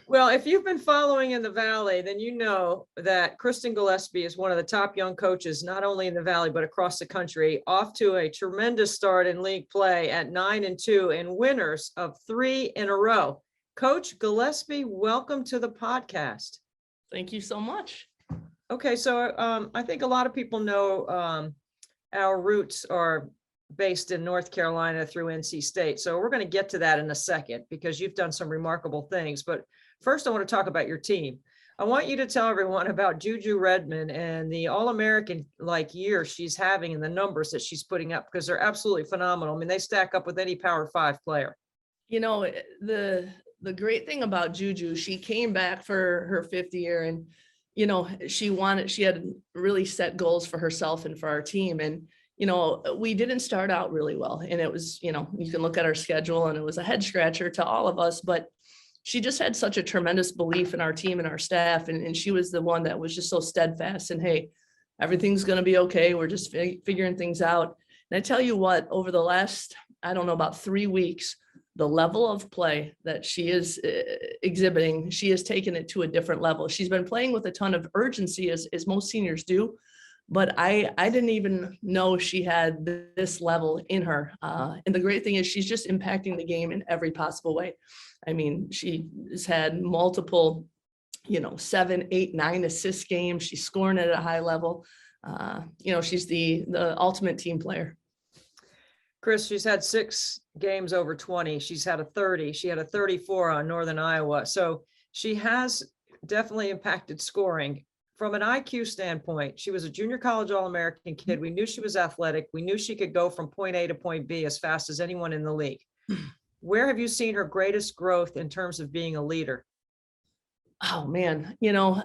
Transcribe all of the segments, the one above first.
Well, if you've been following in the Valley, then you know that Kristen Gillespie is one of the top young coaches, not only in the Valley, but across the country, off to a tremendous start in league play at 9-2 and winners of 3 in a row. Coach Gillespie, welcome to the podcast. Thank you so much. Okay, so I think a lot of people know our roots are based in North Carolina through NC State. So we're going to get to that in a second because you've done some remarkable things. But first, I want to talk about your team. I want you to tell everyone about Juju Redmond and the All-American like year she's having and the numbers that she's putting up, because they're absolutely phenomenal. I mean, they stack up with any Power 5 player. You know, the great thing about Juju, she came back for her 5th year, and you know, she had really set goals for herself and for our team. And you know, we didn't start out really well, and it was, you know, you can look at our schedule and it was a head scratcher to all of us, but she just had such a tremendous belief in our team and our staff. And she was the one that was just so steadfast and, hey, everything's going to be okay. We're just figuring things out. And I tell you what, over the last, I don't know, about 3 weeks, the level of play that she is exhibiting, she has taken it to a different level. She's been playing with a ton of urgency, as most seniors do. But I didn't even know she had this level in her. And the great thing is she's just impacting the game in every possible way. I mean, she has had multiple, you know, 7, 8, 9 assist games. She's scoring at a high level. You know, she's the ultimate team player. Chris, she's had 6 games over 20. She's had a 30. She had a 34 on Northern Iowa. So she has definitely impacted scoring. From an IQ standpoint, she was a junior college All-American kid. We knew she was athletic. We knew she could go from point A to point B as fast as anyone in the league. Where have you seen her greatest growth in terms of being a leader? Oh, man. You know,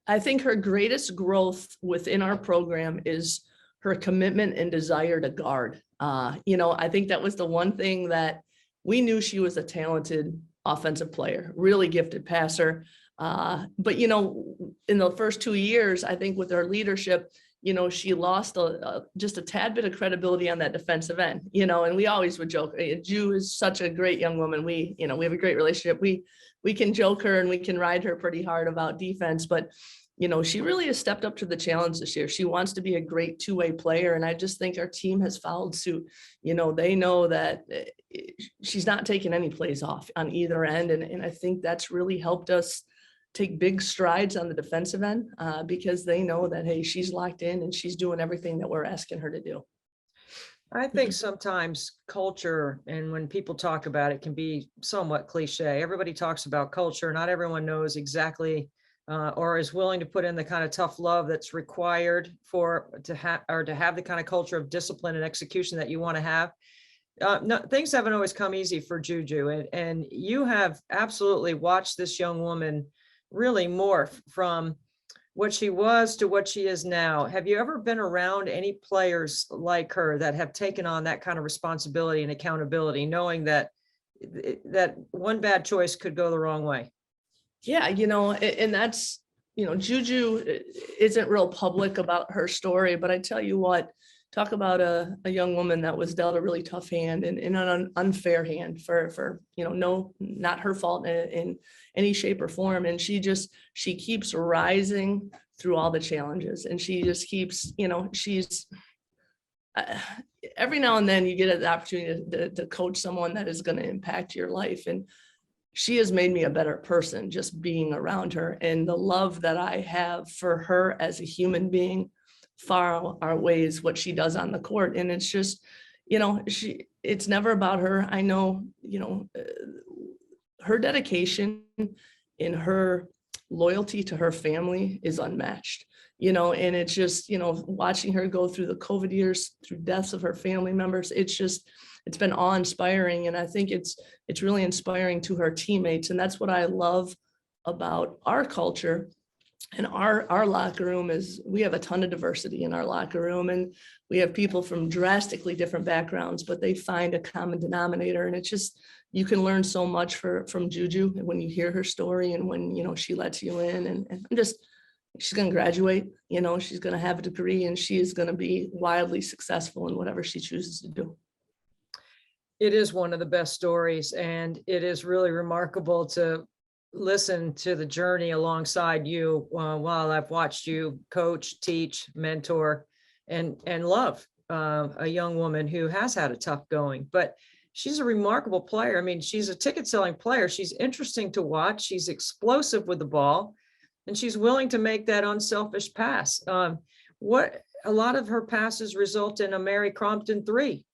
I think her greatest growth within our program is her commitment and desire to guard. You know, I think that was the one thing that we knew. She was a talented offensive player, really gifted passer. But, you know, in the first 2 years, I think with her leadership, you know, she lost just a tad bit of credibility on that defensive end, you know, and we always would joke, Ju is such a great young woman. We have a great relationship. We can joke her and we can ride her pretty hard about defense, but, you know, she really has stepped up to the challenge this year. She wants to be a great 2-way player. And I just think our team has followed suit. You know, they know that she's not taking any plays off on either end. And I think that's really helped us take big strides on the defensive end because they know that, hey, she's locked in and she's doing everything that we're asking her to do. I think sometimes culture, and when people talk about it, can be somewhat cliche. Everybody talks about culture. Not everyone knows exactly or is willing to put in the kind of tough love that's required to have the kind of culture of discipline and execution that you want to have. No, things haven't always come easy for Juju, and you have absolutely watched this young woman really morph from what she was to what she is now. Have you ever been around any players like her that have taken on that kind of responsibility and accountability, knowing that one bad choice could go the wrong way? Yeah, you know, and that's, you know, Juju isn't real public about her story, but I tell you what, talk about a young woman that was dealt a really tough hand and an unfair hand for, you know, no, not her fault in any shape or form. And she keeps rising through all the challenges, and she just keeps, you know, she's every now and then you get an opportunity to coach someone that is going to impact your life. And she has made me a better person just being around her, and the love that I have for her as a human being far outweighs what she does on the court. And it's just, you know, it's never about her. I know, you know, her dedication and her loyalty to her family is unmatched, you know, and it's just, you know, watching her go through the COVID years, through deaths of her family members, it's been awe-inspiring. And I think it's really inspiring to her teammates. And that's what I love about our culture. And our locker room is, we have a ton of diversity in our locker room, and we have people from drastically different backgrounds, but they find a common denominator. And it's just, you can learn so much from Juju when you hear her story and when, you know, she lets you in, and she's going to graduate, you know, she's going to have a degree, and she is going to be wildly successful in whatever she chooses to do. It is one of the best stories, and it is really remarkable to listen to the journey alongside you while I've watched you coach, teach, mentor, and love a young woman who has had a tough going, but she's a remarkable player. I mean, she's a ticket selling player. She's interesting to watch. She's explosive with the ball, and she's willing to make that unselfish pass. What a lot of her passes result in a Mary Crompton 3.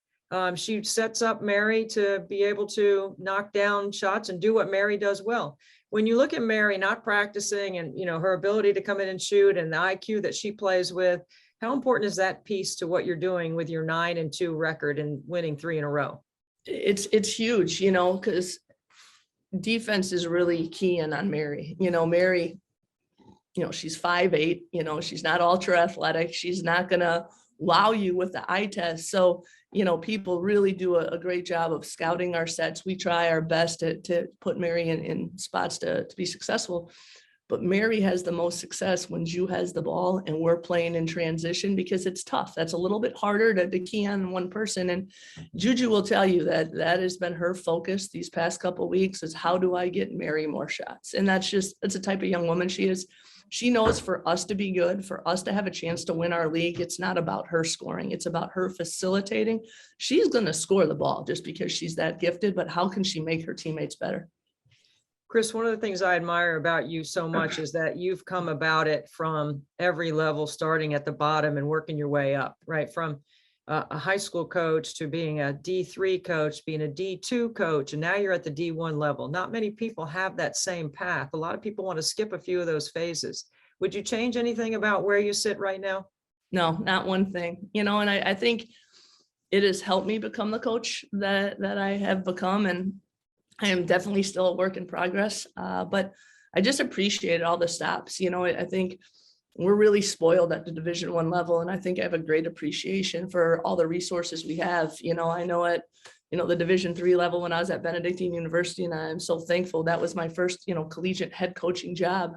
She sets up Mary to be able to knock down shots and do what Mary does well. When you look at Mary not practicing and, her ability to come in and shoot and the IQ that she plays with, how important is that piece to what you're doing with your 9-2 record and winning 3 in a row? It's huge, because defense is really keying on Mary. Mary, she's 5'8", she's not ultra athletic. She's not gonna wow you with the eye test. So, people really do a great job of scouting our sets. We try our best to put Mary in spots to be successful. But Mary has the most success when Ju has the ball and we're playing in transition, because it's tough. That's a little bit harder to key on one person. And Juju will tell you that has been her focus these past couple of weeks, is how do I get Mary more shots? And that's the type of young woman she is. She knows for us to be good, for us to have a chance to win our league, it's not about her scoring. It's about her facilitating. She's going to score the ball just because she's that gifted, but how can she make her teammates better? Chris, one of the things I admire about you so much is that you've come about it from every level, starting at the bottom and working your way up, right? From a high school coach to being a D3 coach, being a D2 coach, and now you're at the D1 level. Not many people have that same path. A lot of people want to skip a few of those phases. Would you change anything about where you sit right now? No, not one thing, and I think it has helped me become the coach that I have become. And I am definitely still a work in progress, but I just appreciate all the stops. I think we're really spoiled at the Division I level, and I think I have a great appreciation for all the resources we have. I know at the Division III level when I was at Benedictine University, and I'm so thankful that was my first collegiate head coaching job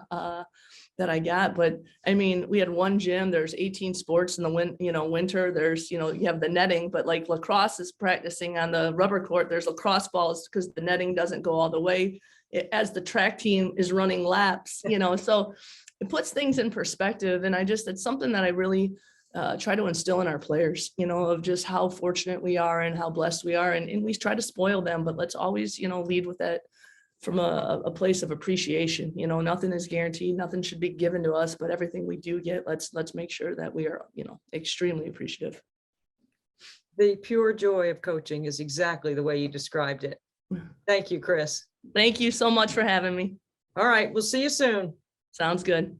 that I got. But I mean, we had one gym. There's 18 sports in the winter. There's you have the netting, but like lacrosse is practicing on the rubber court. There's lacrosse balls because the netting doesn't go all the way as the track team is running laps. So it puts things in perspective, and it's something that I really try to instill in our players. Of just how fortunate we are and how blessed we are, and we try to spoil them, but let's always lead with that from a place of appreciation. Nothing is guaranteed, nothing should be given to us, but everything we do get, let's make sure that we are, extremely appreciative. The pure joy of coaching is exactly the way you described it. Thank you, Chris. Thank you so much for having me. All right, we'll see you soon. Sounds good.